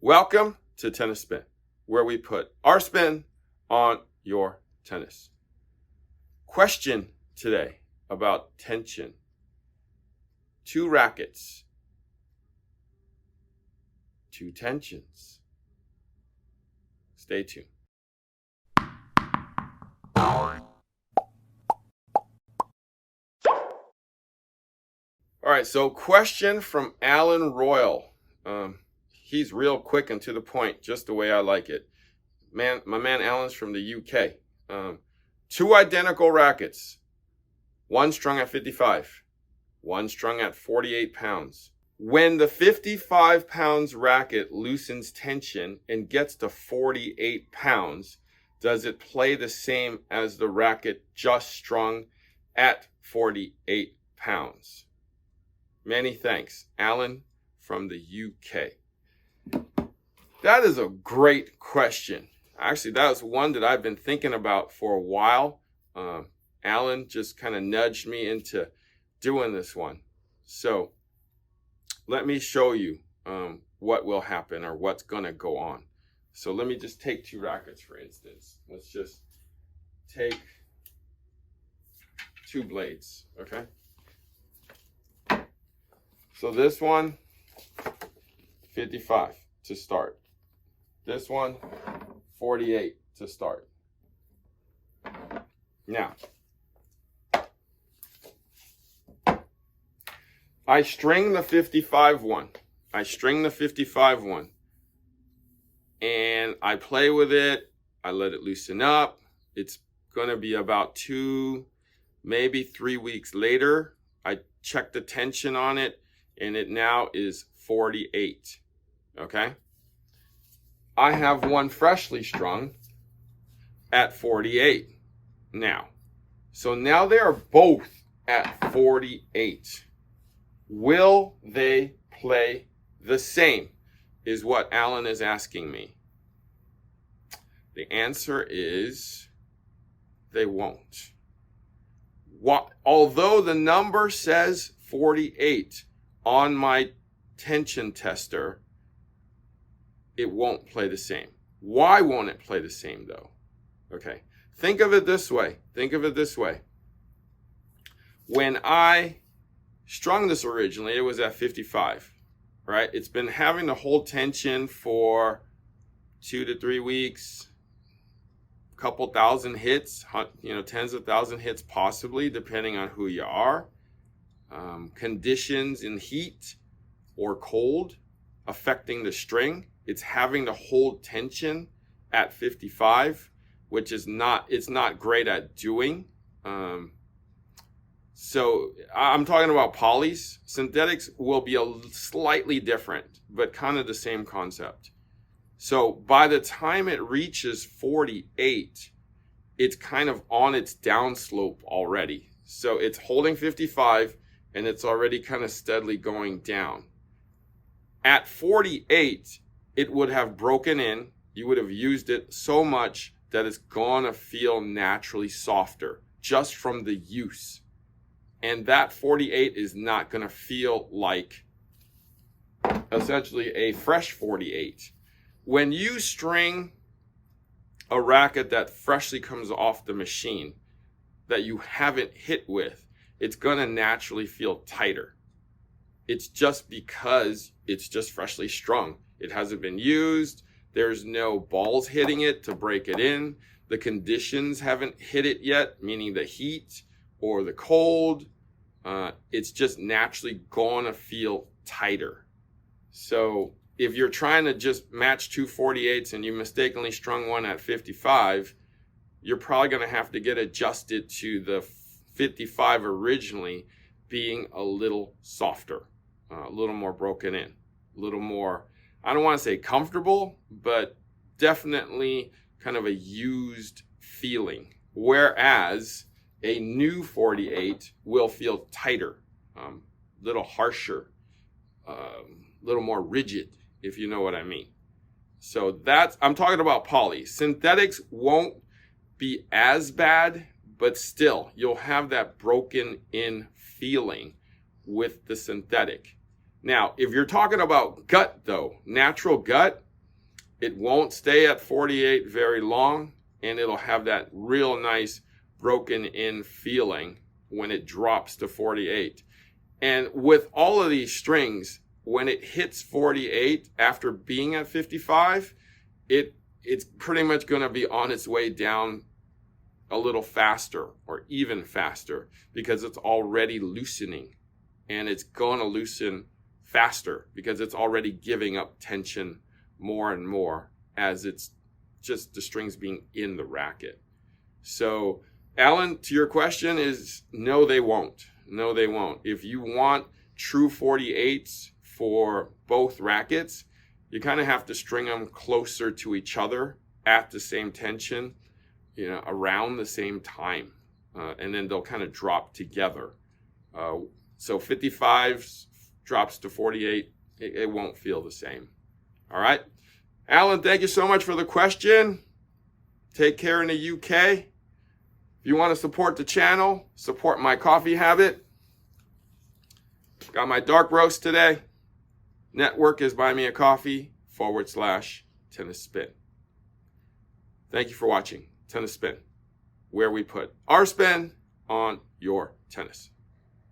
Welcome to Tennis Spin, where we put our spin on your tennis. Question today about tension. 2 rackets, 2 tensions. Stay tuned. All right, so question from Alan Royal. He's real quick and to the point, just the way I like it. My man Alan's from the UK. 2 identical rackets, one strung at 55, one strung at 48 pounds. When the 55 pounds racket loosens tension and gets to 48 pounds, does it play the same as the racket just strung at 48 pounds? Many thanks, Alan from the UK. That is a great question. Actually, that was one that I've been thinking about for a while. Alan just kind of nudged me into doing this one. So let me show you what will happen or what's going to go on. So let me just take 2 rackets, for instance. Let's just take 2 blades, okay? So this one, 55 to start. This one, 48 to start. Now, I string the 55 one. And I play with it. I let it loosen up. It's going to be about 2, maybe 3 weeks later. I check the tension on it, and it now is 48. Okay? I have one freshly strung at 48 now. So now they are both at 48. Will they play the same, is what Alan is asking me. The answer is they won't. Although the number says 48 on my tension tester, it won't play the same. Why won't it play the same though? Okay, think of it this way. When I strung this originally, it was at 55, right? It's been having to hold tension for 2 to 3 weeks, a couple thousand hits, tens of thousand hits possibly, depending on who you are. Conditions in heat or cold affecting the string. It's having to hold tension at 55, which is not great at doing. So I'm talking about polys. Synthetics will be slightly different, but kind of the same concept. So by the time it reaches 48, it's kind of on its downslope already. So it's holding 55 and it's already kind of steadily going down. At 48, it would have broken in. You would have used it so much that it's gonna feel naturally softer just from the use. And that 48 is not gonna feel like essentially a fresh 48. When you string a racket that freshly comes off the machine that you haven't hit with, it's gonna naturally feel tighter. It's just because it's just freshly strung. It hasn't been used. There's no balls hitting it to break it in. The conditions haven't hit it yet, meaning the heat or the cold. It's just naturally gonna feel tighter. So if you're trying to just match 2 48s and you mistakenly strung one at 55, you're probably gonna have to get adjusted to the 55 originally being a little softer, a little more broken in, a little more, I don't want to say comfortable, but definitely kind of a used feeling. Whereas a new 48 will feel tighter, a little harsher, a little more rigid, if you know what I mean. So I'm talking about poly. Synthetics won't be as bad, but still, you'll have that broken in feeling with the synthetic. Now, if you're talking about gut though, natural gut, It won't stay at 48 very long, and it'll have that real nice broken in feeling when it drops to 48. And with all of these strings, when it hits 48 after being at 55, it's pretty much going to be on its way down a little faster or even faster because it's already loosening, and it's going to loosen faster because it's already giving up tension more and more as it's just the strings being in the racket. So, Alan, to your question is no, they won't. No, they won't. If you want true 48s for both rackets, you kind of have to string them closer to each other at the same tension, around the same time. And then they'll kind of drop together. So 55s drops to 48, it won't feel the same. All right. Alan, thank you so much for the question. Take care in the UK. If you want to support the channel, support my coffee habit. Got my dark roast today. Network is buymeacoffee.com/tennis spin. Thank you for watching Tennis Spin, where we put our spin on your tennis.